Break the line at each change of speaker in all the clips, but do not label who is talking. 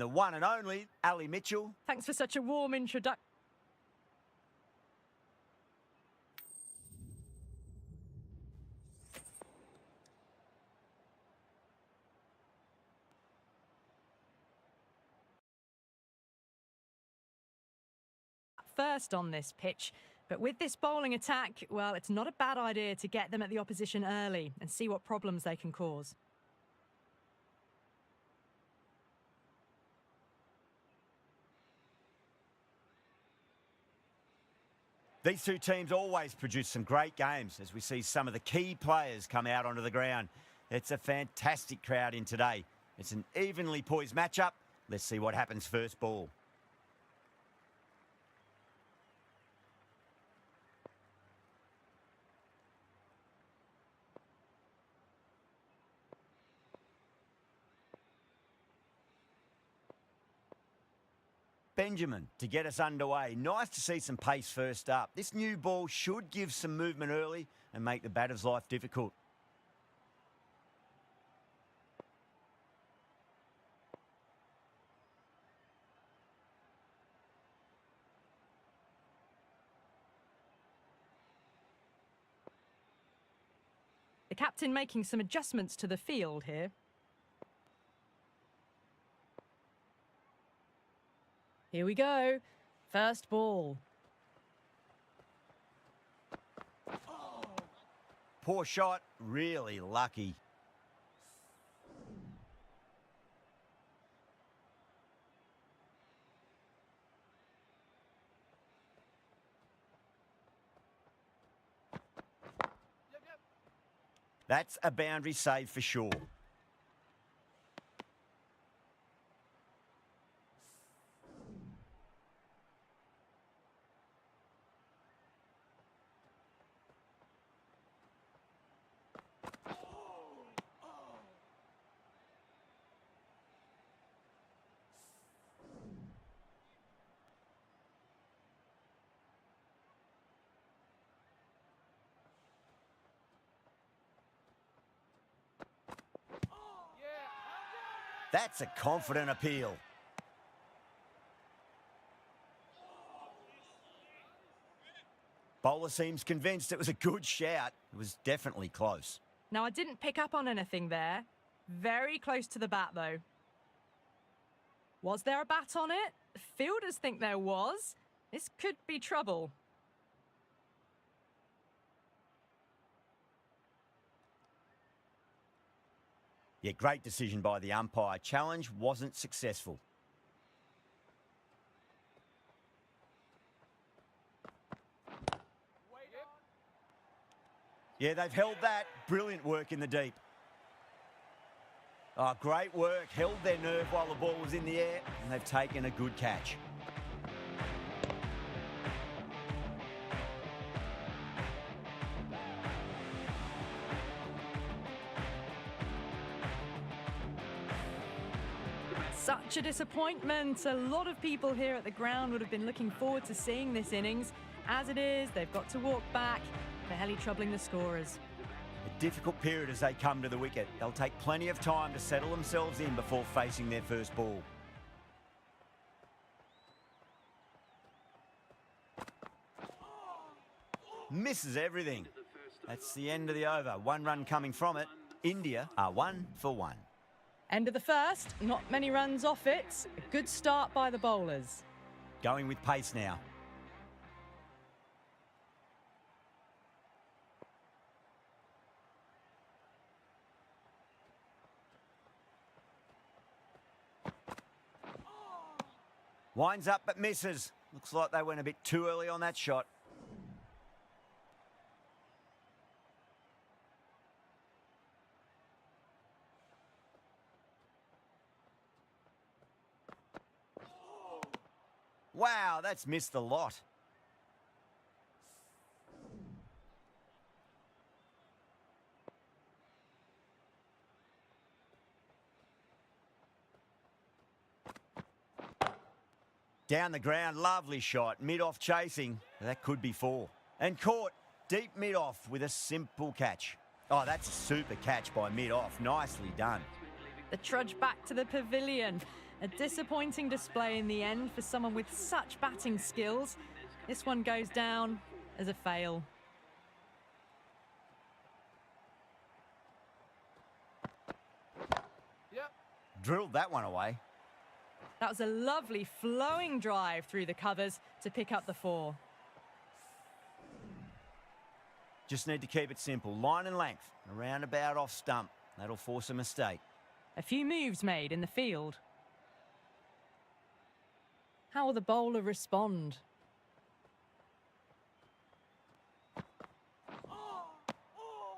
the one and only Ali Mitchell.
Thanks for such a warm introduction. First on this pitch, but with this bowling attack, well, it's not a bad idea to get them at the opposition early and see what problems they can cause.
These two teams always produce some great games as we see some of the key players come out onto the ground. It's a fantastic crowd in today. It's an evenly poised matchup. Let's see what happens first ball. Benjamin to get us underway. Nice to see some pace first up. This new ball should give some movement early and make the batter's life difficult.
The captain making some adjustments to the field here. Here we go. First ball.
Poor shot, really lucky. That's a boundary save for sure. That's a confident appeal. Bowler seems convinced it was a good shout. It was definitely close.
Now, I didn't pick up on anything there. Very close to the bat, though. Was there a bat on it? Fielders think there was. This could be trouble.
Yeah, great decision by the umpire. Challenge wasn't successful. Yeah, they've held that. Brilliant work in the deep. Oh, great work. Held their nerve while the ball was in the air, and they've taken a good catch.
Such a disappointment. A lot of people here at the ground would have been looking forward to seeing this innings. As it is, they've got to walk back, barely troubling the scorers.
A difficult period as they come to the wicket. They'll take plenty of time to settle themselves in before facing their first ball. Misses everything. That's the end of the over. One run coming from it. India are 1 for 1.
End of the first, not many runs off it. A good start by the bowlers.
Going with pace now. Winds up but misses. Looks like they went a bit too early on that shot. Wow, that's missed a lot. Down the ground, lovely shot. Mid-off chasing. That could be 4. And caught deep mid-off with a simple catch. Oh, that's a super catch by mid-off. Nicely done.
the trudge back to the pavilion. A disappointing display in the end for someone with such batting skills. This one goes down as a fail.
Drilled that one away.
That was a lovely flowing drive through the covers to pick up the 4.
Just need to keep it simple. Line and length. A roundabout off stump. That'll force a mistake.
A few moves made in the field. How will the bowler respond?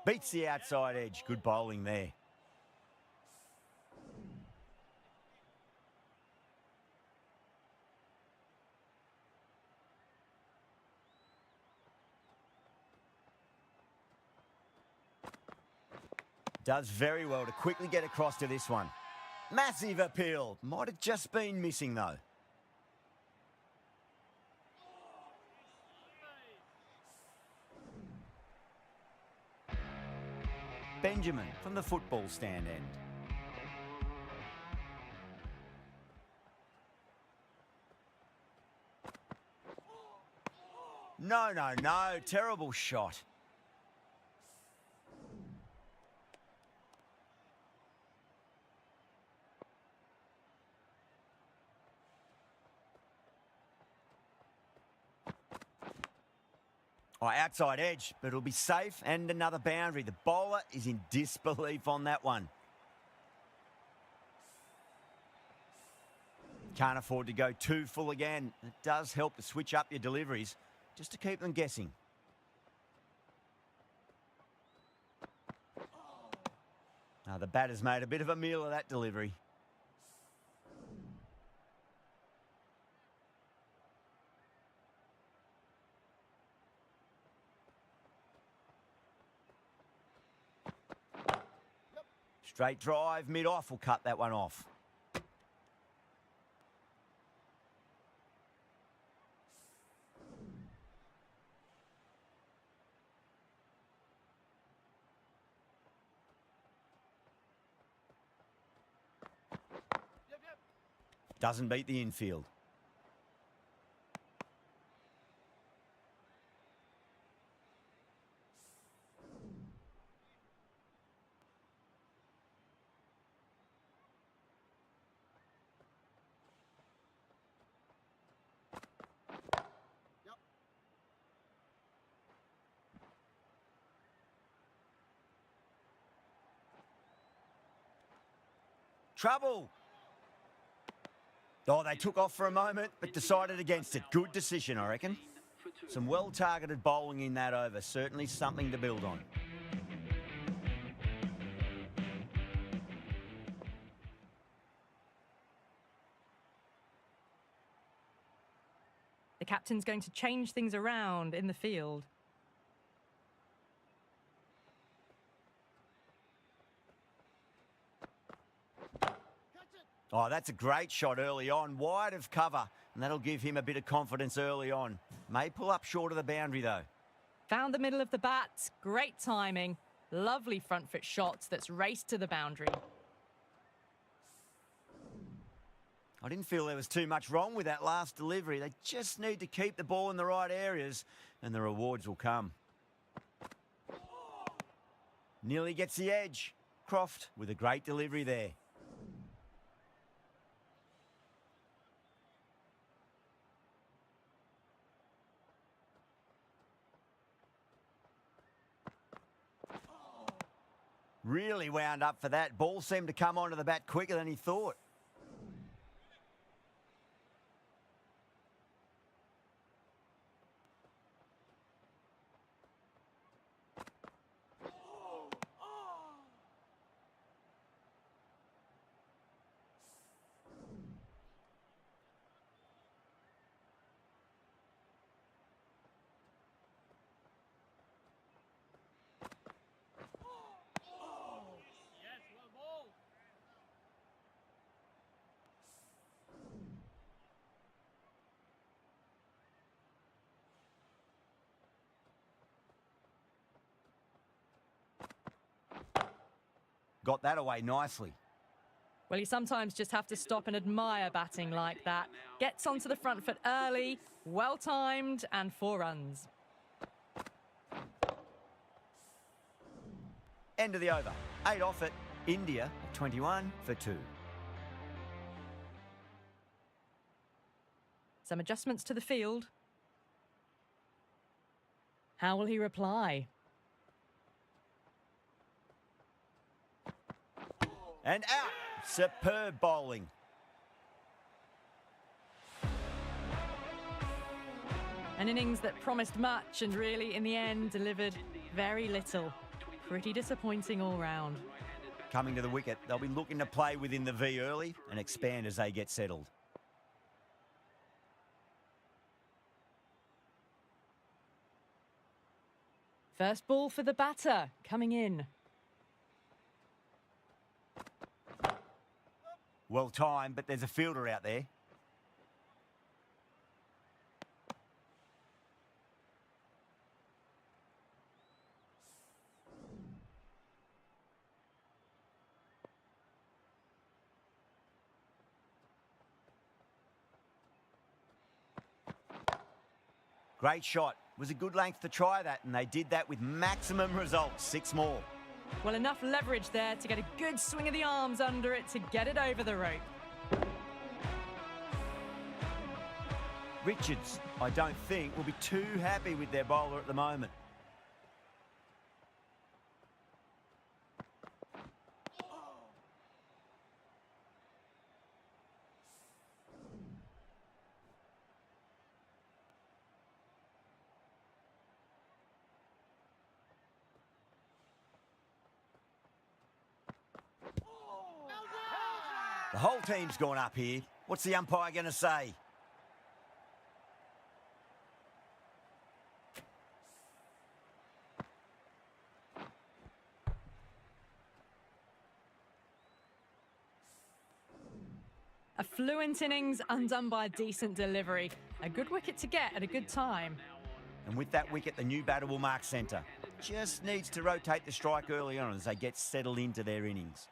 Beats the outside edge. Good bowling there. Does very well to quickly get across to this one. Massive appeal. Might have just been missing though. Benjamin from the football stand end. No, no, no. Terrible shot. Oh, outside edge, but it'll be safe and another boundary. The bowler is in disbelief on that one. Can't afford to go too full again. It does help to switch up your deliveries just to keep them guessing. Now, the batter's made a bit of a meal of that delivery. Straight drive, mid-off will cut that one off. Doesn't beat the infield. Trouble. Oh, they took off for a moment, but decided against it. Good decision, I reckon. Some well-targeted bowling in that over. Certainly something to build on.
The captain's going to change things around in the field.
Oh, that's a great shot early on, wide of cover, and that'll give him a bit of confidence early on. May pull up short of the boundary, though.
Found the middle of the bat. Great timing. Lovely front foot shots that's raced to the boundary.
I didn't feel there was too much wrong with that last delivery. They just need to keep the ball in the right areas, and the rewards will come. Nearly gets the edge. Croft with a great delivery there. Really wound up for that. Ball seemed to come onto the bat quicker than he thought. Got that away nicely.
Well, you sometimes just have to stop and admire batting like that. Gets onto the front foot early, well timed, and 4 runs.
End of the over. 8 off it. India at 21 for 2.
Some adjustments to the field. How will he reply?
And out. Superb bowling.
An innings that promised much and really, in the end, delivered very little. Pretty disappointing all round.
Coming to the wicket, they'll be looking to play within the V early and expand as they get settled.
First ball for the batter, coming in.
Well timed, but there's a fielder out there. Great shot. Was a good length to try that, and they did that with maximum results. 6 more.
Well, enough leverage there to get a good swing of the arms under it to get it over the rope.
Richards, I don't think, will be too happy with their bowler at the moment. The whole team's gone up here. What's the umpire going to say?
A fluent innings undone by a decent delivery. A good wicket to get at a good time.
And with that wicket, the new batter will mark centre. Just needs to rotate the strike early on as they get settled into their innings.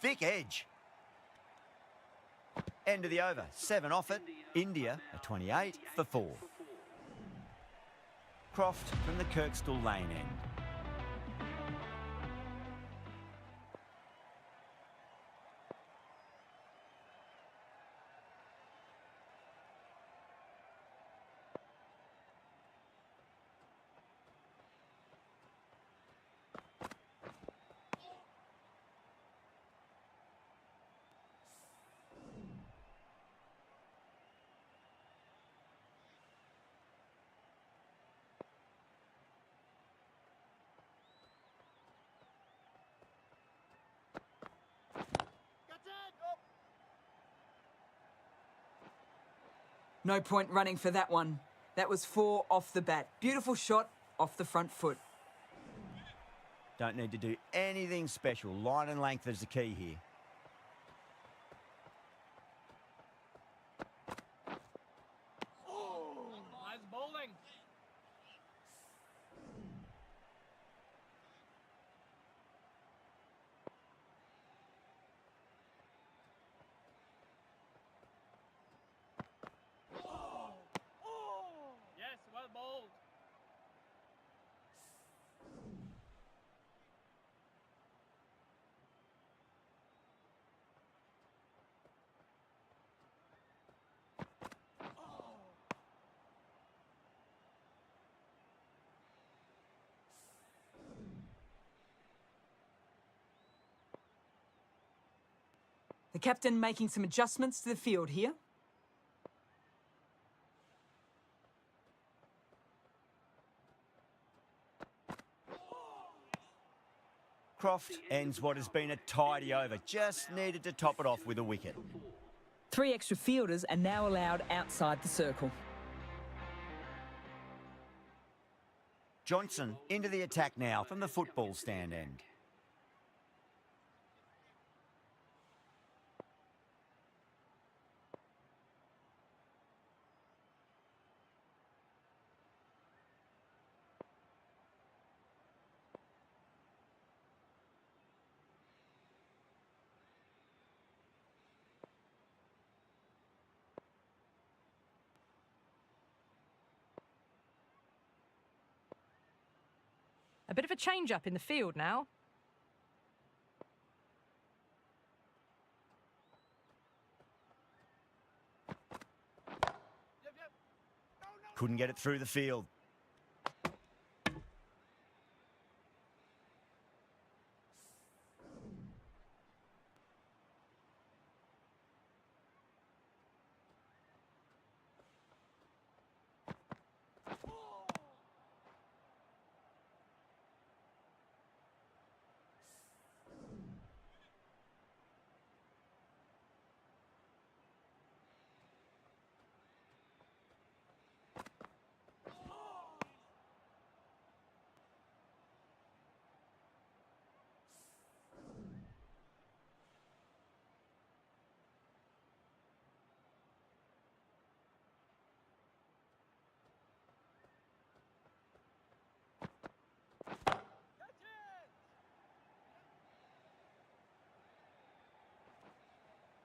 Thick edge. End of the over. 7 off it. India at 28 for 4. Croft from the Kirkstall Lane end.
No point running for that one. That was 4 off the bat. Beautiful shot off the front foot.
Don't need to do anything special. Line and length is the key here.
Nice bowling. Yes, well bowled.
The captain making some adjustments to the field here.
Croft ends what has been a tidy over. Just needed to top it off with a wicket.
3 extra fielders are now allowed outside the circle.
Johnson into the attack now from the football stand end.
A bit of a change-up in the field now.
Couldn't get it through the field.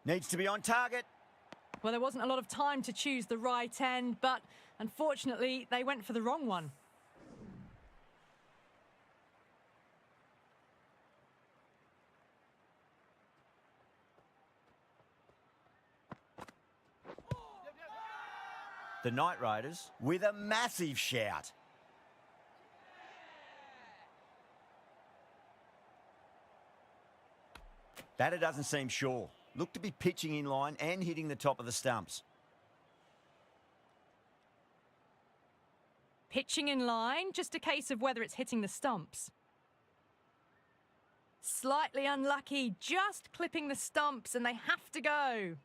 Needs to be on target.
Well, there wasn't a lot of time to choose the right end, but unfortunately, they went for the wrong one.
The Knight Riders with a massive shout. Batter doesn't seem sure. Looked to be pitching in line and hitting the top of the stumps.
Pitching in line, just a case of whether it's hitting the stumps. Slightly unlucky, just clipping the stumps, and they have to go.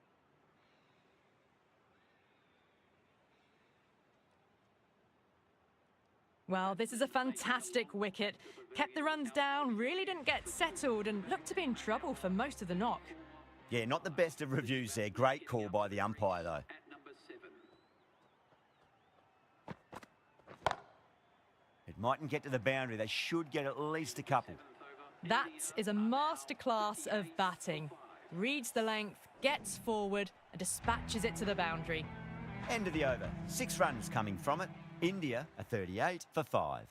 Well, this is a fantastic wicket. Kept the runs down, really didn't get settled, and looked to be in trouble for most of the knock.
Yeah, not the best of reviews there. Great call by the umpire, though. It mightn't get to the boundary. They should get at least a couple.
That is a masterclass of batting. Reads the length, gets forward, and dispatches it to the boundary.
End of the over. 6 runs coming from it. India are 38 for 5.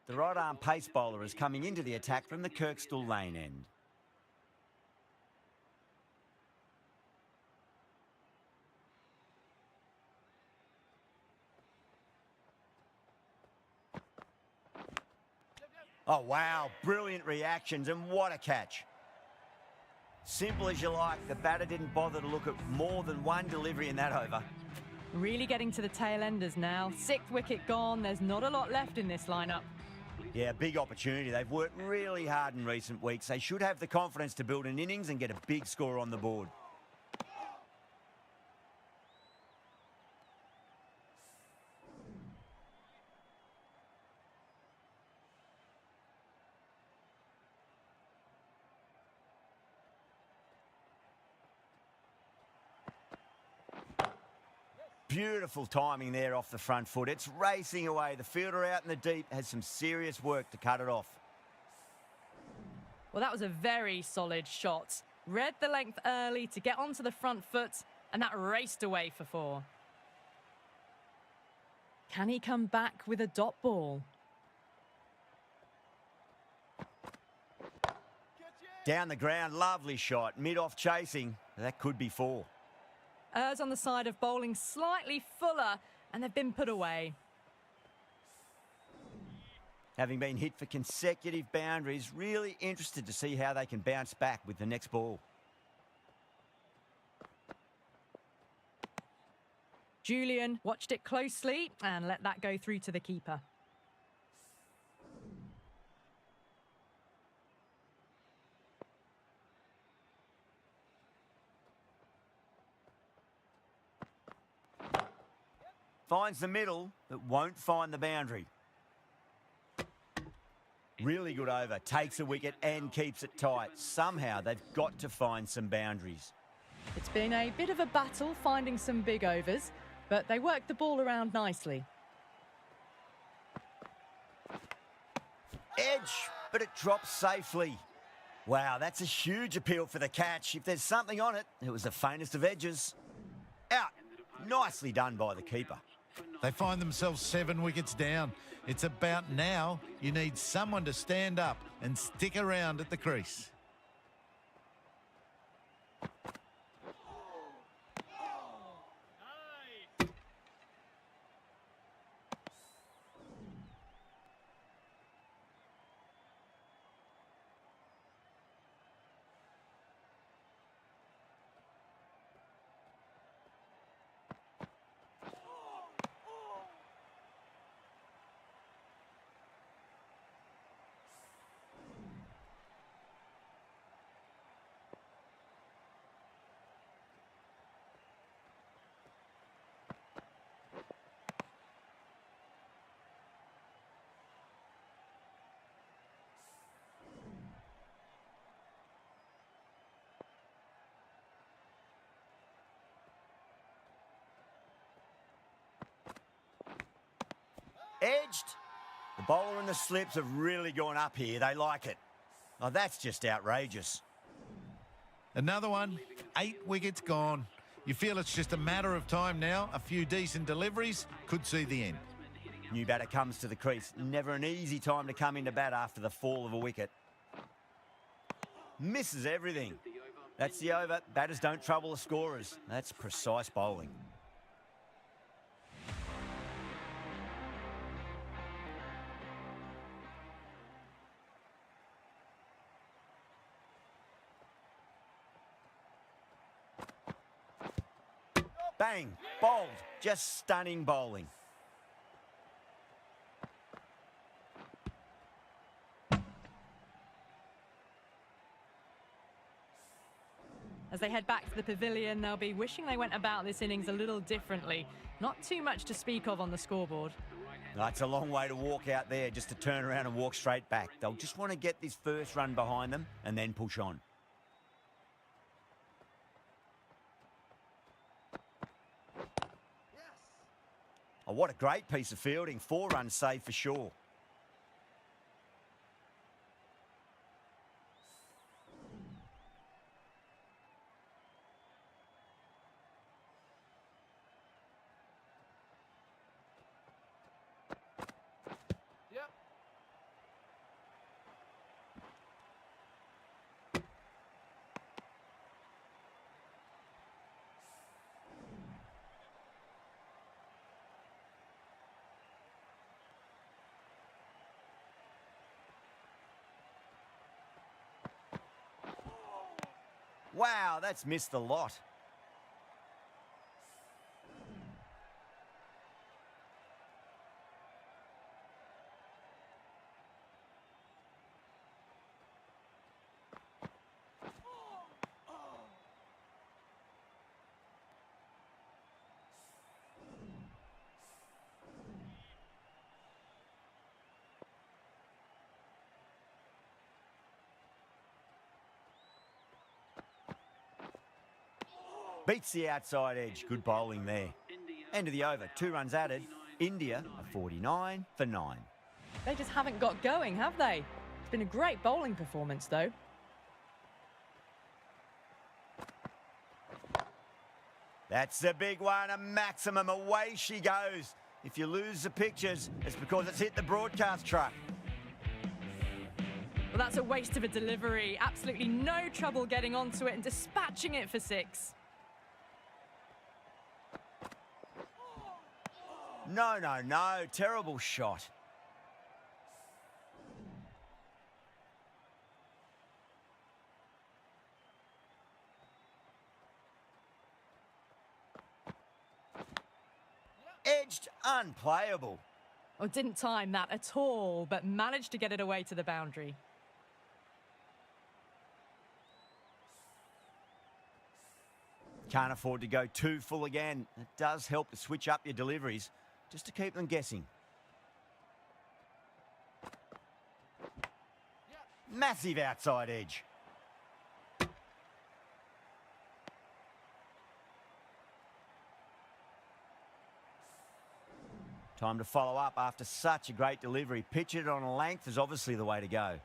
The right-arm pace bowler is coming into the attack from the Kirkstall Lane end. Oh, wow. Brilliant reactions, and what a catch. Simple as you like. The batter didn't bother to look at more than one delivery in that over.
Really getting to the tail enders now. 6th wicket gone. There's not a lot left in this lineup.
Yeah, big opportunity. They've worked really hard in recent weeks. They should have the confidence to build an innings and get a big score on the board. Beautiful timing there off the front foot. It's racing away. The fielder out in the deep has some serious work to cut it off.
Well, that was a very solid shot. Read the length early to get onto the front foot, and that raced away for 4. Can he come back with a dot ball?
Down the ground, lovely shot. Mid-off chasing. That could be 4.
Errs on the side of bowling slightly fuller, and they've been put away.
Having been hit for consecutive boundaries, really interested to see how they can bounce back with the next ball.
Julian watched it closely and let that go through to the keeper.
Finds the middle, but won't find the boundary. Really good over. Takes a wicket and keeps it tight. Somehow they've got to find some boundaries.
It's been a bit of a battle finding some big overs, but they worked the ball around nicely.
Edge, but it drops safely. Wow, that's a huge appeal for the catch. If there's something on it, it was the faintest of edges. Out. Nicely done by the keeper.
They find themselves 7 wickets down. It's about now you need someone to stand up and stick around at the crease.
Nice.
Edged. The bowler and the slips have really gone up here. They like it. Oh, that's just outrageous.
Another one, 8 wickets gone. You feel it's just a matter of time now. A few decent deliveries could see the end.
New batter comes to the crease. Never an easy time to come into bat after the fall of a wicket. Misses everything. That's the over. Batters don't trouble the scorers. That's precise bowling. Bang, bowled, just stunning bowling.
As they head back to the pavilion, they'll be wishing they went about this innings a little differently. Not too much to speak of on the scoreboard.
It's a long way to walk out there just to turn around and walk straight back. They'll just want to get this first run behind them and then push on. Oh, what a great piece of fielding. 4 runs saved for sure.
Yep.
Wow, that's missed the lot. Beats the outside edge. Good bowling there. End of the over. 2 runs added. India are 49 for 9.
They just haven't got going, have they? It's been a great bowling performance, though.
That's the big one. A maximum. Away she goes. If you lose the pictures, it's because it's hit the broadcast truck.
Well, that's a waste of a delivery. Absolutely no trouble getting onto it and dispatching it for 6.
No, no, no. Terrible shot. Edged, unplayable.
Well, didn't time that at all, but managed to get it away to the boundary.
Can't afford to go too full again. It does help to switch up your deliveries, just to keep them guessing. Massive outside edge. Time to follow up after such a great delivery. Pitch it on a length is obviously the way to go.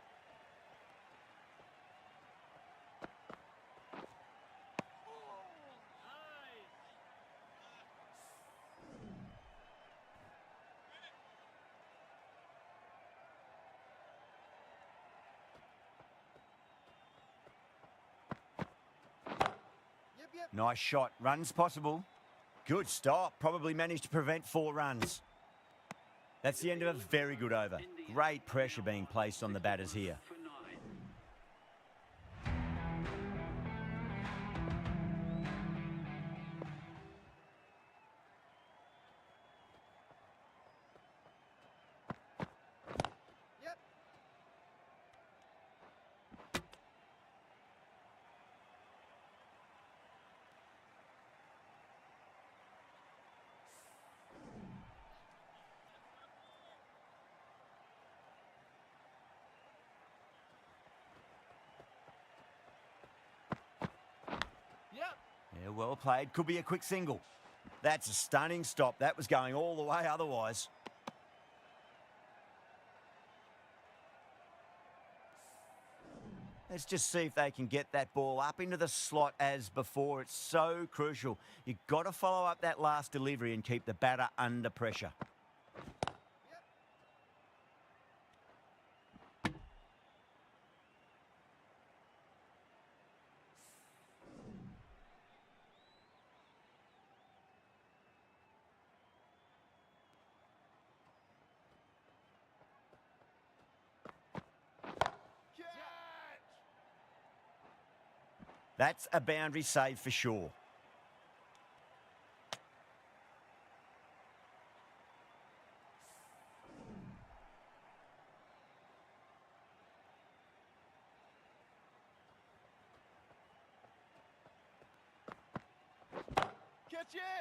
Nice shot. Runs possible. Good stop. Probably managed to prevent 4 runs. That's the end of a very good over. Great pressure being placed on the batters here. Yeah, well played. Could be a quick single. That's a stunning stop. That was going all the way otherwise. Let's just see if they can get that ball up into the slot as before. It's so crucial. You've got to follow up that last delivery and keep the batter under pressure. That's a boundary save for sure.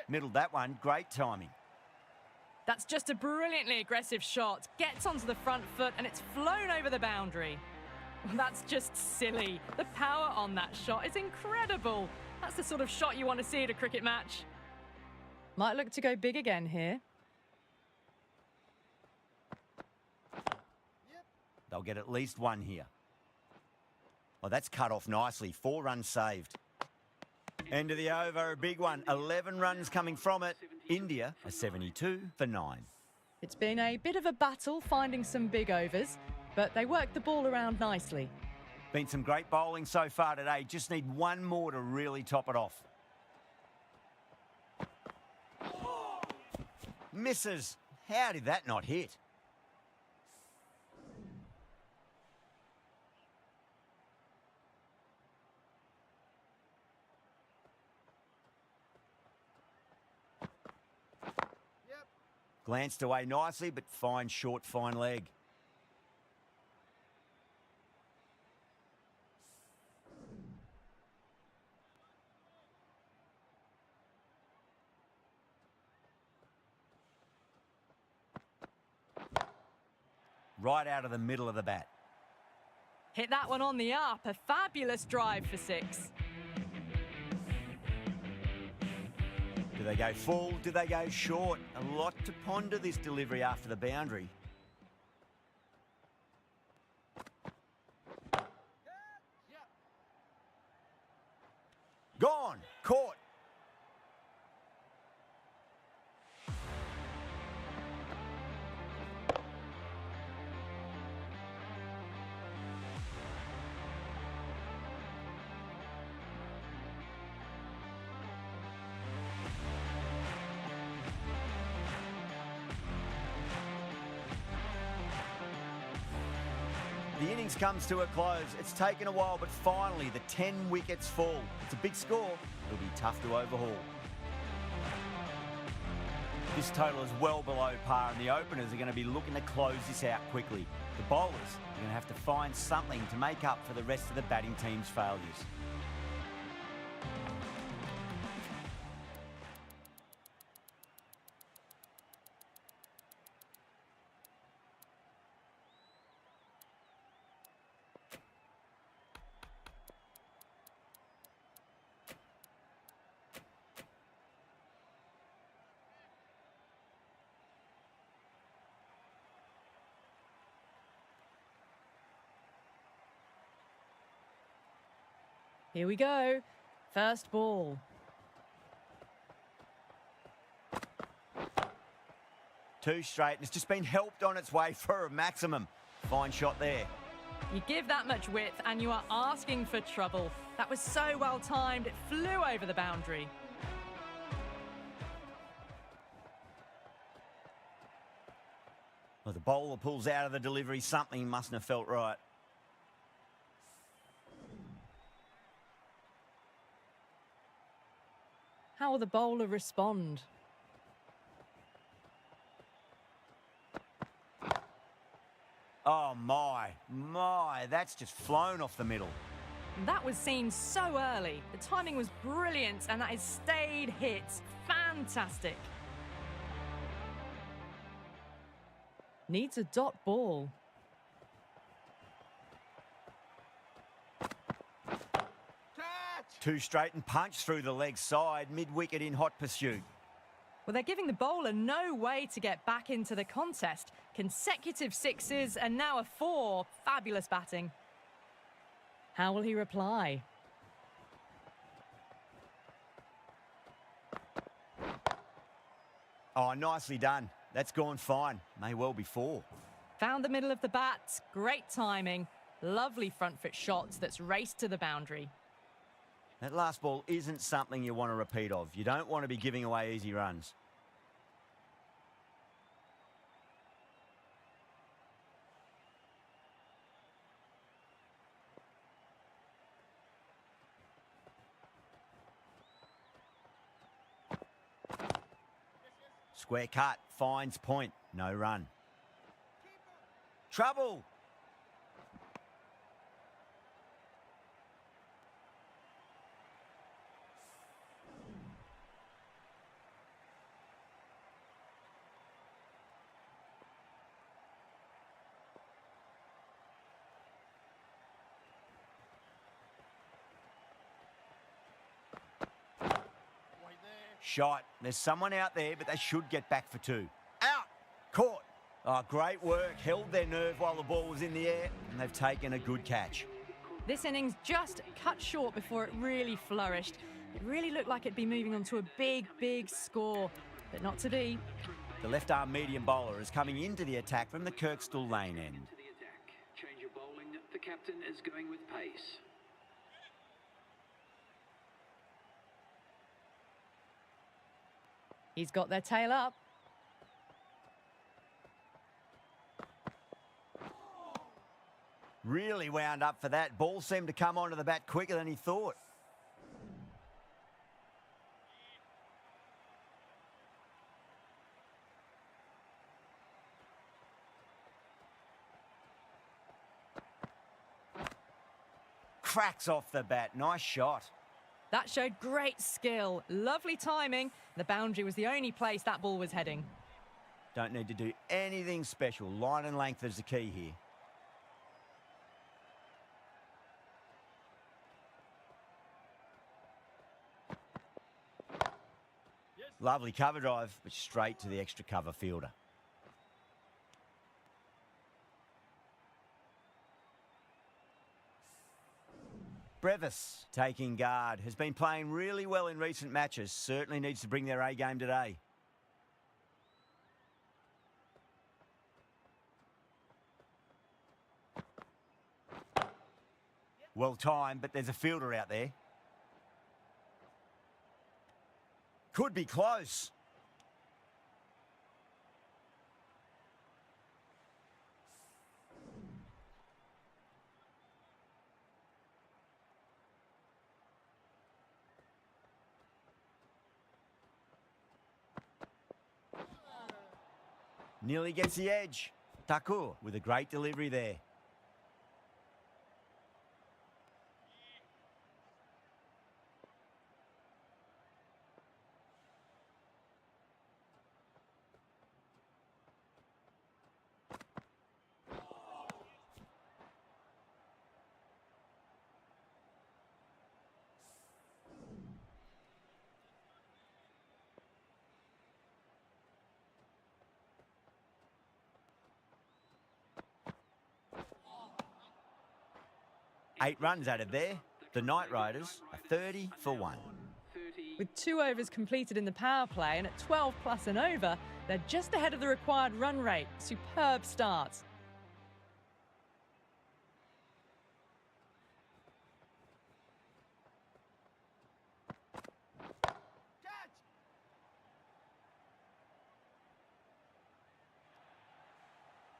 Middled that one. Great timing.
That's just a brilliantly aggressive shot. Gets onto the front foot and it's flown over the boundary. That's just silly. The power on that shot is incredible. That's the sort of shot you want to see at a cricket match. Might look to go big again here.
They'll get at least 1 here. Oh, that's cut off nicely. 4 runs saved. End of the over, a big one. 11 runs coming from it. India are 72 for 9.
It's been a bit of a battle finding some big overs, but they worked the ball around nicely.
Been some great bowling so far today. Just need 1 more to really top it off. Misses. How did that not hit? Glanced away nicely, but fine short, fine leg. Right out of the middle of the bat.
Hit that one on the up. A fabulous drive for 6.
Do they go full? Do they go short? A lot to ponder this delivery after the boundary. Gone. Caught. The innings comes to a close. It's taken a while, but finally the 10 wickets fall. It's a big score. It'll be tough to overhaul. This total is well below par, and the openers are going to be looking to close this out quickly. The bowlers are going to have to find something to make up for the rest of the batting team's failures.
Here we go. First ball.
Two straight, and it's just been helped on its way for a maximum. Fine shot there.
You give that much width and you are asking for trouble. That was so well timed, it flew over the boundary.
Well, the bowler pulls out of the delivery. Something mustn't have felt right.
How will the bowler respond?
Oh, my, that's just flown off the middle.
That was seen so early. The timing was brilliant and that is stayed hit. Fantastic. Needs a dot ball.
Two straight and punch through the leg side, mid-wicket in hot pursuit.
Well, they're giving the bowler no way to get back into the contest. Consecutive sixes and now a 4. Fabulous batting. How will he reply?
Oh, nicely done. That's gone fine. May well be 4.
Found the middle of the bat. Great timing. Lovely front foot shots that's raced to the boundary.
That last ball isn't something you want to repeat of. You don't want to be giving away easy runs. Square cut, finds point, no run. Trouble! Shot. There's someone out there, but they should get back for 2. Out! Caught! Oh, great work. Held their nerve while the ball was in the air, and they've taken a good catch.
This innings just cut short before it really flourished. It really looked like it'd be moving on to a big, big score, but not to be.
The left-arm medium bowler is coming into the attack from the Kirkstall Lane end.
Change your bowling. The captain is going with pace.
He's got their tail up.
Really wound up for that. Ball seemed to come onto the bat quicker than he thought. Cracks off the bat. Nice shot.
That showed great skill. Lovely timing. The boundary was the only place that ball was heading.
Don't need to do anything special. Line and length is the key here. Lovely cover drive, but straight to the extra cover fielder. Brevis taking guard. Has been playing really well in recent matches. Certainly needs to bring their A game today. Well timed, but there's a fielder out there. Could be close. Nearly gets the edge. Takur with a great delivery there. Eight runs added there. The Knight Riders are 30 for 1.
With 2 overs completed in the power play and at 12 plus and over, they're just ahead of the required run rate. Superb start.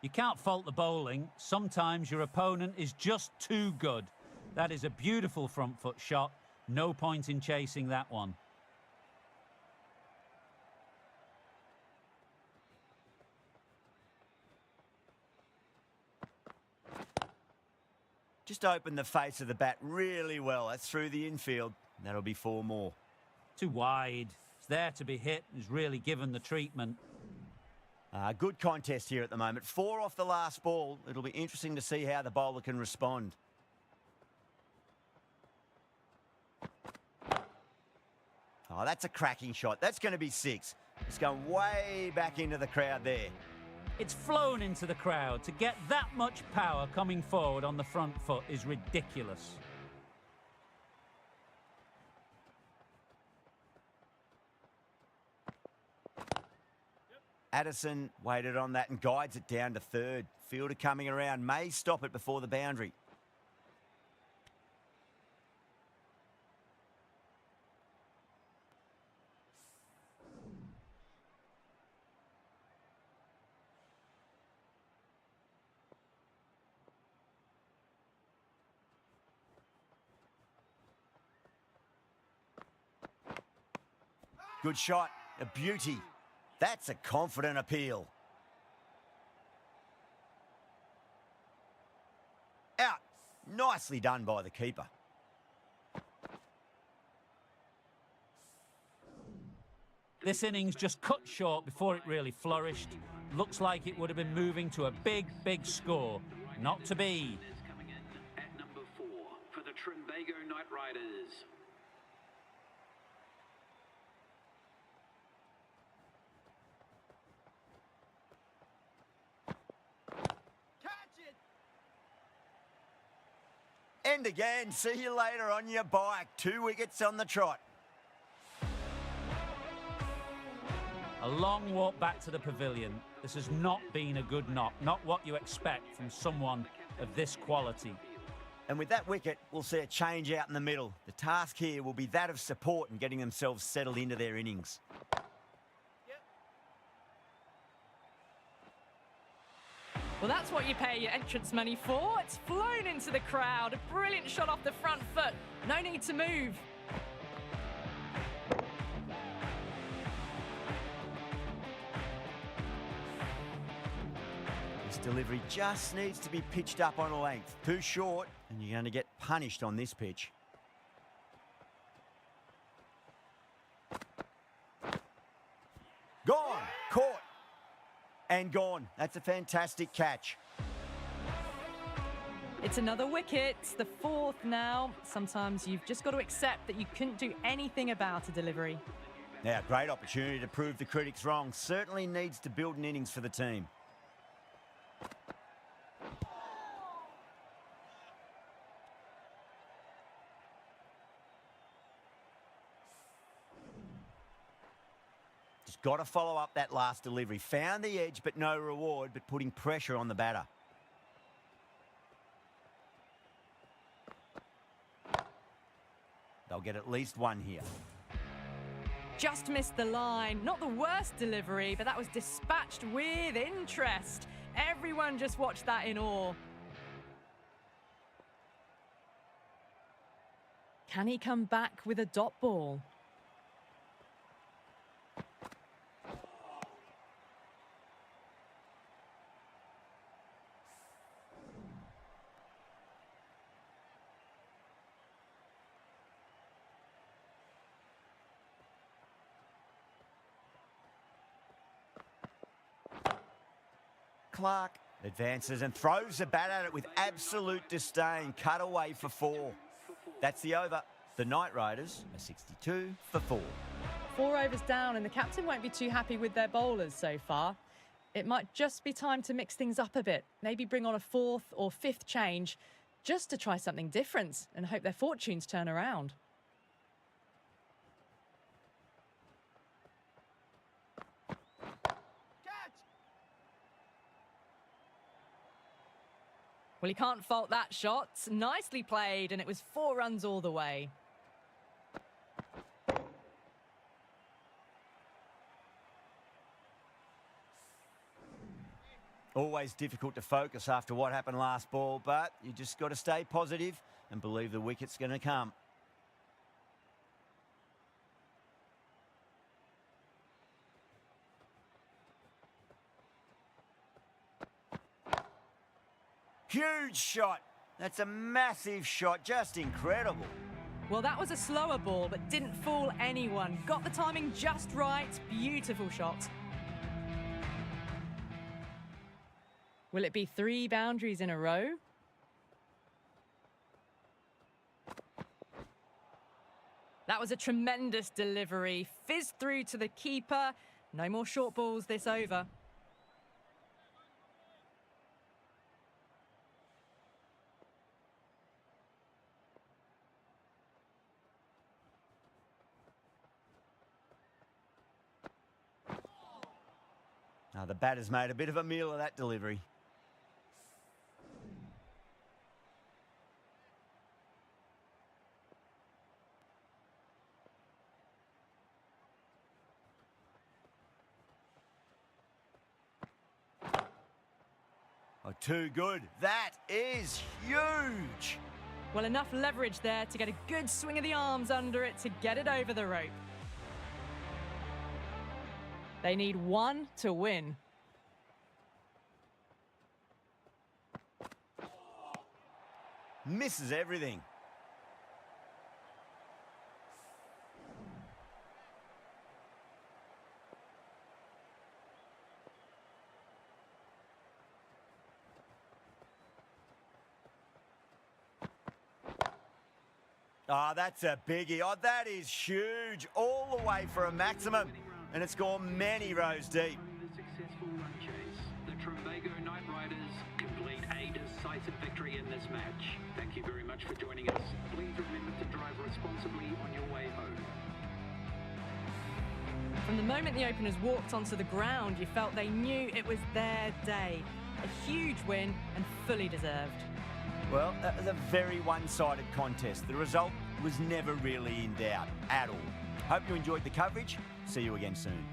You can't fault the bowling. Sometimes your opponent is just too good. That is a beautiful front foot shot. No point in chasing that one.
Just opened the face of the bat really well. That's through the infield. That'll be 4 more.
Too wide. It's there to be hit. Is really given the treatment.
Good contest here at the moment. 4 off the last ball. It'll be interesting to see how the bowler can respond. Oh, that's a cracking shot. That's going to be 6. It's going way back into the crowd there.
It's flown into the crowd. To get that much power coming forward on the front foot is ridiculous.
Addison waited on that and guides it down to third. Fielder coming around, may stop it before the boundary. Good shot, a beauty. That's a confident appeal. Out. Nicely done by the keeper.
This innings just cut short before it really flourished. Looks like it would have been moving to a big, big score. Not to be.
Is coming in at number 4 for the Trinbago Knight Riders.
End again. See you later on your bike. 2 wickets on the trot.
A long walk back to the pavilion. This has not been a good knock. Not what you expect from someone of this quality.
And with that wicket, we'll see a change out in the middle. The task here will be that of support and getting themselves settled into their innings.
Well, that's what you pay your entrance money for. It's flown into the crowd. A brilliant shot off the front foot. No need to move.
This delivery just needs to be pitched up on a length. Too short, and you're going to get punished on this pitch. Gone, caught, and gone. That's a fantastic catch.
It's another wicket, the 4th now. Sometimes you've just got to accept that you couldn't do anything about a delivery.
Now, great opportunity to prove the critics wrong. Certainly needs to build an innings for the team. Just got to follow up that last delivery. Found the edge, but no reward, but putting pressure on the batter. They'll get at least 1 here.
Just missed the line. Not the worst delivery, but that was dispatched with interest. Everyone just watched that in awe. Can he come back with a dot ball?
Clark advances and throws the bat at it with absolute disdain. Cut away for 4. That's the over. The Knight Riders are 62 for 4.
4 overs down, and the captain won't be too happy with their bowlers so far. It might just be time to mix things up a bit. Maybe bring on a 4th or 5th change just to try something different and hope their fortunes turn around. Well, he can't fault that shot. Nicely played, and it was 4 runs all the way.
Always difficult to focus after what happened last ball, but you just got to stay positive and believe the wicket's going to come. Huge shot. That's a massive shot, just incredible.
Well, that was a slower ball, but didn't fool anyone. Got the timing just right. Beautiful shot. Will it be 3 boundaries in a row? That was a tremendous delivery. Fizzed through to the keeper. No more short balls this over.
Now, the batter's made a bit of a meal of that delivery. Oh, too good. That is huge.
Well, enough leverage there to get a good swing of the arms under it to get it over the rope. They need 1 to win.
Misses everything. Oh, that's a biggie. Oh, that is huge. All the way for a maximum. And it's gone many rows deep.
The successful run chase. The Trimbago Knight Riders complete a decisive victory in this match. Thank you very much for joining us. Please remember to drive responsibly on your way home.
From the moment the openers walked onto the ground, you felt they knew it was their day. A huge win and fully deserved.
Well, that was a very one-sided contest. The result was never really in doubt at all. Hope you enjoyed the coverage. See you again soon.